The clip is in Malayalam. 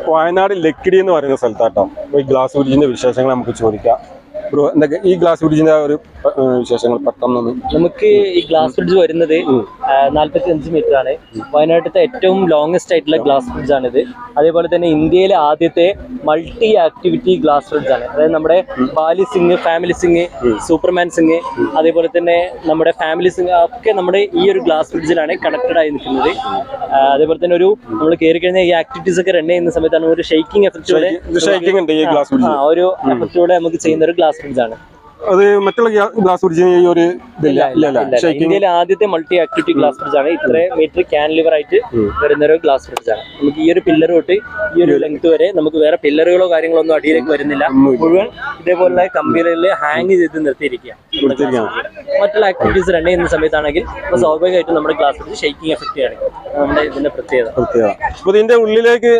വയനാട് ലക്കിടി എന്ന് പറയുന്ന സ്ഥലത്താട്ടോ ഈ ഗ്ലാസ് ബ്രിഡ്ജിന്റെ വിശേഷങ്ങൾ നമുക്ക് ചോദിക്കാം. ബ്രോ, എന്തൊക്കെ ഈ ഗ്ലാസ് ബ്രിഡ്ജിന്റെ ഒരു വിശേഷങ്ങൾ പെട്ടെന്ന്? നമുക്ക് ഈ ഗ്ലാസ് ബ്രിഡ്ജ് വരുന്നത് 45 മീറ്റർ ആണ്. വയനാട്ടിലത്തെ ഏറ്റവും ലോങ്സ്റ്റ് ആയിട്ടുള്ള ഗ്ലാസ് ബ്രിഡ്ജ് ആണിത്. അതേപോലെ തന്നെ ഇന്ത്യയിലെ ആദ്യത്തെ മൾട്ടി ആക്ടിവിറ്റി ഗ്ലാസ് ബ്രിഡ്ജ് ആണ്. അതായത് നമ്മുടെ ബാലി സിംഗ്, ഫാമിലി സിംഗ്, സൂപ്പർമാൻ സിംഗ്, അതേപോലെ തന്നെ നമ്മുടെ ഫാമിലി സിംഗ് ഒക്കെ നമ്മുടെ ഈ ഒരു ഗ്ലാസ് ബ്രിഡ്ജിലാണ് കണക്റ്റഡ് ആയി നിൽക്കുന്നത്. അതേപോലെ തന്നെ ഒരു നമ്മൾ കയറി കഴിഞ്ഞാൽ ഈ ആക്ടിവിറ്റീസ് ഒക്കെ റൺ ചെയ്യുന്ന സമയത്താണ് ഒരു ഷെയ്ക്കിംഗ് എഫക്റ്റോടെ ഒരു എഫക്റ്റോടെ നമുക്ക് ചെയ്യുന്ന ഒരു ഗ്ലാസ് ബ്രിഡ്ജ് ആണ്. അത് മറ്റുള്ള ഗ്ലാസ് ബ്രിഡ്ജിന് ഈ ഒരു ഇന്ത്യയിലെ ആദ്യത്തെ മൾട്ടി ആക്ടിവിറ്റി ഗ്ലാസ് ബ്രിഡ്ജ് ആണ്. ഇത്ര മീറ്റർ ക്യാൻലിവർ ആയിട്ട് വരുന്ന ഒരു ഗ്ലാസ് ബ്രിഡ്ജ് ആണ്. നമുക്ക് ഈ ഒരു പില്ലർ തൊട്ട് ഈ ഒരു ലെങ്ത് വരെ നമുക്ക് വേറെ പില്ലറുകളോ കാര്യങ്ങളോ ഒന്നും അടിയിലേക്ക് വരുന്നില്ല. മുഴുവൻ ഇതേപോലുള്ള കമ്പികളിൽ ഹാങ് ചെയ്ത് നിർത്തിയിരിക്കുക. മറ്റുള്ള ആക്ടിവിറ്റീസ് റൺ ചെയ്യുന്ന സമയത്താണെങ്കിൽ സ്വാഭാവികമായിട്ടും നമ്മുടെ ഗ്ലാസ് ബ്രിഡ്ജ് ഷെയ്ക്കിംഗ് എഫക്റ്റ് ആണ് നമ്മുടെ ഇതിന്റെ പ്രത്യേകത. ഇതിന്റെ ഉള്ളിലേക്ക്